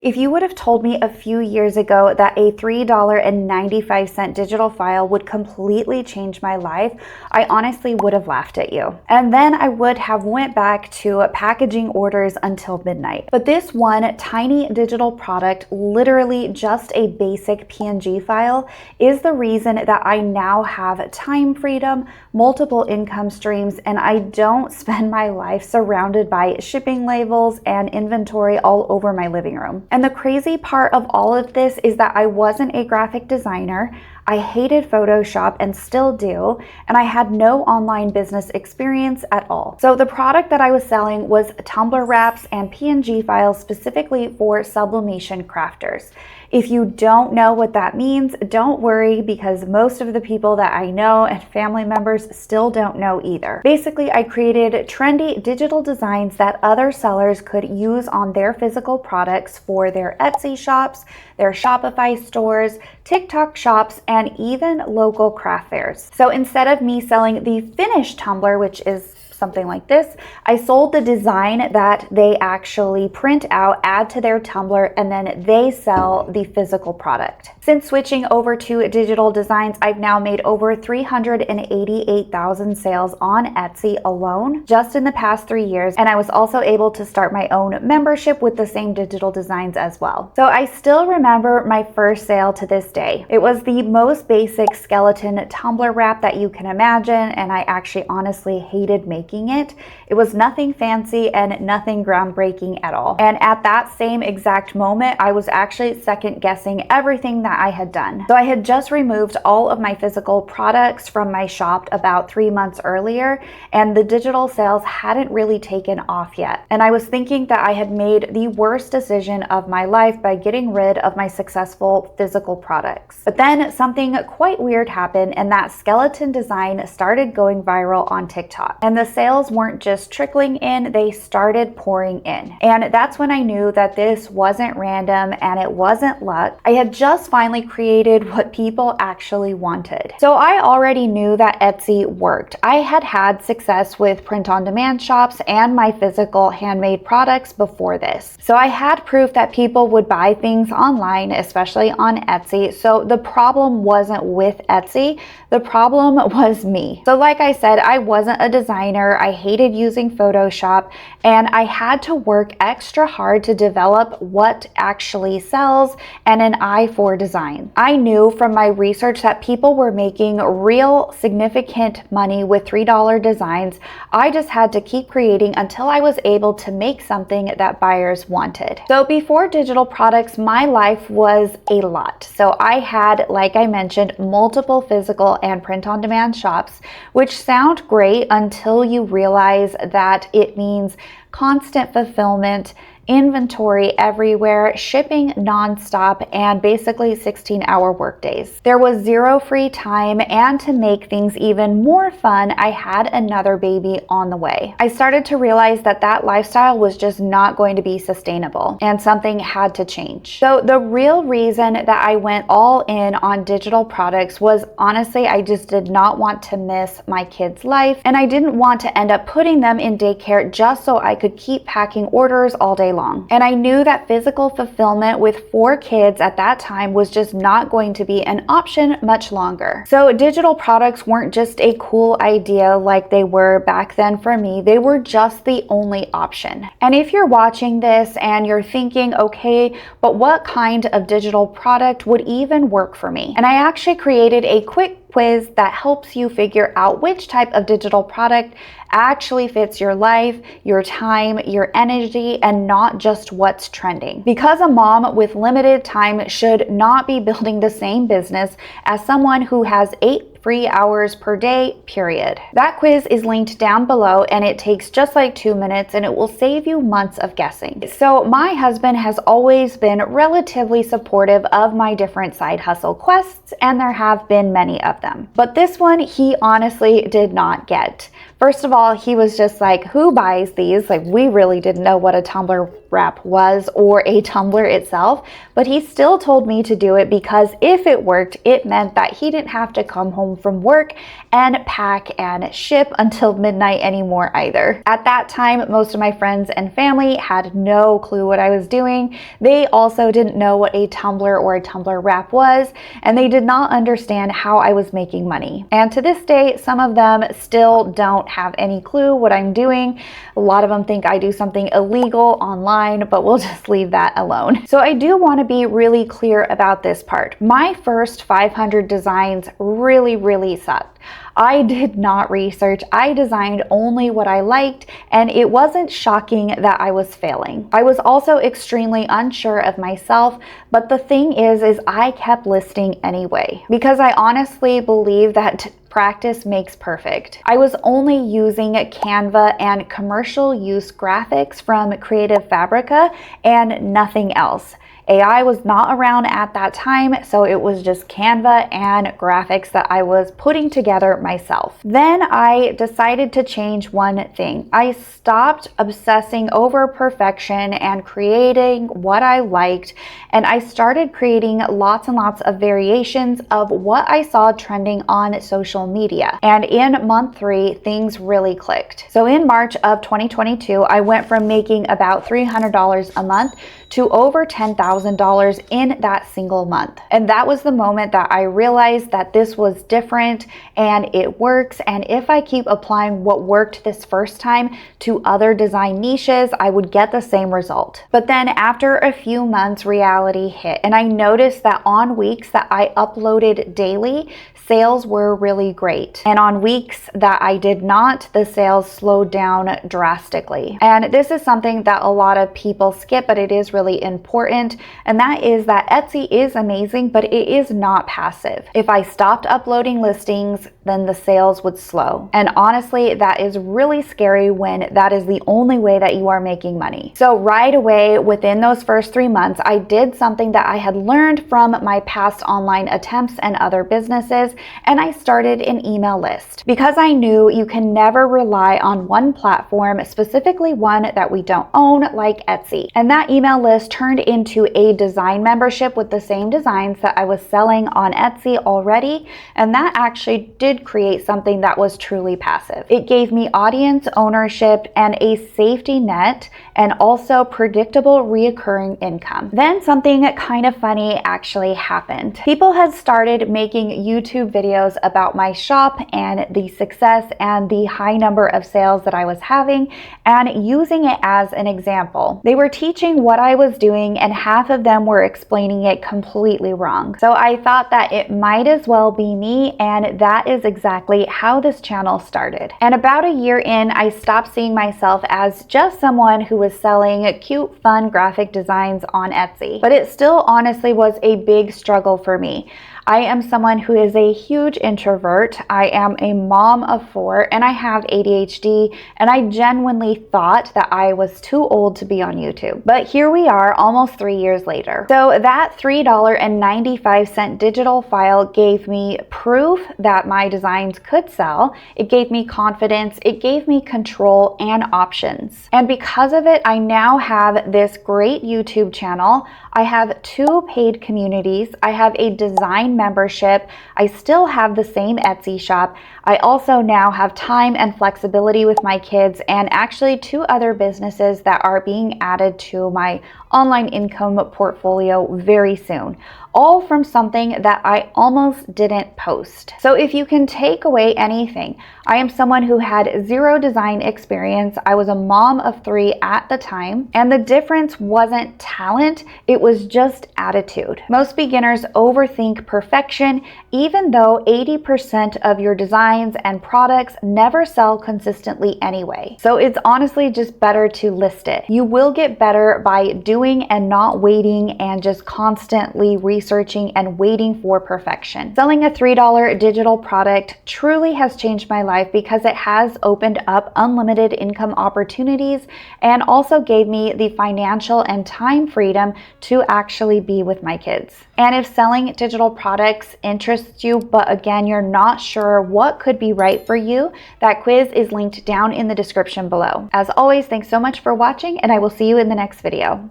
If you would have told me a few years ago that a $3.95 digital file would completely change my life, I honestly would have laughed at you. And then I would have went back to packaging orders until midnight. But this one tiny digital product, literally just a basic PNG file, is the reason that I now have time freedom, multiple income streams, and I don't spend my life surrounded by shipping labels and inventory all over my living room. And the crazy part of all of this is that I wasn't a graphic designer. I hated Photoshop and still do, and I had no online business experience at all. So the product that I was selling was tumbler wraps and PNG files specifically for sublimation crafters. If you don't know what that means, don't worry, because most of the people that I know and family members still don't know either. Basically, I created trendy digital designs that other sellers could use on their physical products for their Etsy shops, their Shopify stores, TikTok shops, and even local craft fairs. So instead of me selling the finished tumbler, which is something like this, I sold the design that they actually print out, add to their tumbler, and then they sell the physical product. Since switching over to digital designs, I've now made over 388,000 sales on Etsy alone just in the past 3 years, and I was also able to start my own membership with the same digital designs as well. So I still remember my first sale to this day. It was the most basic skeleton tumbler wrap that you can imagine, and I actually honestly hated making it. It was nothing fancy and nothing groundbreaking at all. And at that same exact moment, I was actually second guessing everything that I had done. So I had just removed all of my physical products from my shop about 3 months earlier, and the digital sales hadn't really taken off yet. And I was thinking that I had made the worst decision of my life by getting rid of my successful physical products. But then something quite weird happened, and that skeleton design started going viral on TikTok. And the sales weren't just trickling in, they started pouring in. And that's when I knew that this wasn't random and it wasn't luck. I had just finally created what people actually wanted. So I already knew that Etsy worked. I had had success with print-on-demand shops and my physical handmade products before this. So I had proof that people would buy things online, especially on Etsy. So the problem wasn't with Etsy, the problem was me. So like I said, I wasn't a designer. I hated using Photoshop, and I had to work extra hard to develop what actually sells and an eye for design. I knew from my research that people were making real significant money with $3 designs. I just had to keep creating until I was able to make something that buyers wanted. So before digital products, my life was a lot. So I had, like I mentioned, multiple physical and print-on-demand shops, which sound great until you realize that it means constant fulfillment, inventory everywhere, shipping nonstop, and basically 16-hour workdays. There was zero free time, and to make things even more fun, I had another baby on the way. I started to realize that that lifestyle was just not going to be sustainable, and something had to change. So the real reason that I went all in on digital products was honestly, I just did not want to miss my kid's life, and I didn't want to end up putting them in daycare just so I could keep packing orders all day long. And I knew that physical fulfillment with 4 kids at that time was just not going to be an option much longer. So digital products weren't just a cool idea like they were back then for me, they were just the only option. And if you're watching this and you're thinking, okay, but what kind of digital product would even work for me? And I actually created a quick quiz that helps you figure out which type of digital product actually fits your life, your time, your energy, and not just what's trending. Because a mom with limited time should not be building the same business as someone who has 8 free hours per day, period. That quiz is linked down below, and it takes just like 2 minutes, and it will save you months of guessing. So my husband has always been relatively supportive of my different side hustle quests, and there have been many of them. But this one he honestly did not get. First of all, he was just like, who buys these? Like, we really didn't know what a tumbler wrap was or a tumbler itself, but he still told me to do it because if it worked, it meant that he didn't have to come home from work and pack and ship until midnight anymore either. At that time, most of my friends and family had no clue what I was doing. They also didn't know what a tumbler or a tumbler wrap was, and they did not understand how I was making money. And to this day, some of them still don't have any clue what I'm doing. A lot of them think I do something illegal online, but we'll just leave that alone. So I do want to be really clear about this part. My first 500 designs really sucked. I did not research. I designed only what I liked, and it wasn't shocking that I was failing. I was also extremely unsure of myself, but the thing is I kept listing anyway, because I honestly believe that practice makes perfect. I was only using Canva and commercial use graphics from Creative Fabrica and nothing else. AI was not around at that time, so it was just Canva and graphics that I was putting together myself. Then I decided to change one thing. I stopped obsessing over perfection and creating what I liked, and I started creating lots and lots of variations of what I saw trending on social media. And in month 3, things really clicked. So in March of 2022, I went from making about $300 a month to over $10,000 in that single month. And that was the moment that I realized that this was different and it works. And if I keep applying what worked this first time to other design niches, I would get the same result. But then after a few months, reality hit, and I noticed that on weeks that I uploaded daily, sales were really great. And on weeks that I did not, the sales slowed down drastically. And this is something that a lot of people skip, but it is really important. And that is that Etsy is amazing, but it is not passive. If I stopped uploading listings, then the sales would slow. And honestly, that is really scary when that is the only way that you are making money. So right away, within those first 3 months, I did something that I had learned from my past online attempts and other businesses, and I started an email list because I knew you can never rely on one platform, specifically one that we don't own like Etsy. And that email list turned into a design membership with the same designs that I was selling on Etsy already, and that actually did create something that was truly passive. It gave me audience ownership and a safety net, and also predictable reoccurring income. Then something kind of funny actually happened. People had started making YouTube videos about my shop and the success and the high number of sales that I was having, and using it as an example. They were teaching what I was doing, and half of them were explaining it completely wrong. So I thought that it might as well be me, and that is exactly how this channel started. And about a year in, I stopped seeing myself as just someone who was selling cute, fun graphic designs on Etsy. But it still honestly was a big struggle for me. I am someone who is a huge introvert. I am a mom of 4 and I have ADHD, and I genuinely thought that I was too old to be on YouTube. But here we are almost 3 years later. So that $3.95 digital file gave me proof that my designs could sell. It gave me confidence. It gave me control and options. And because of it, I now have this great YouTube channel. I have 2 paid communities. I have a design membership. I still have the same Etsy shop. I also now have time and flexibility with my kids, and actually 2 other businesses that are being added to my online income portfolio very soon, all from something that I almost didn't post. So if you can take away anything, I am someone who had 0 design experience. I was a mom of 3 at the time, and the difference wasn't talent, it was just attitude. Most beginners overthink perfection, even though 80% of your designs and products never sell consistently anyway. So it's honestly just better to list it. You will get better by doing and not waiting and just constantly researching and waiting for perfection. Selling a $3 digital product truly has changed my life because it has opened up unlimited income opportunities and also gave me the financial and time freedom to actually be with my kids. And if selling digital products interests you, but again, you're not sure what could be right for you, that quiz is linked down in the description below. As always, thanks so much for watching, and I will see you in the next video.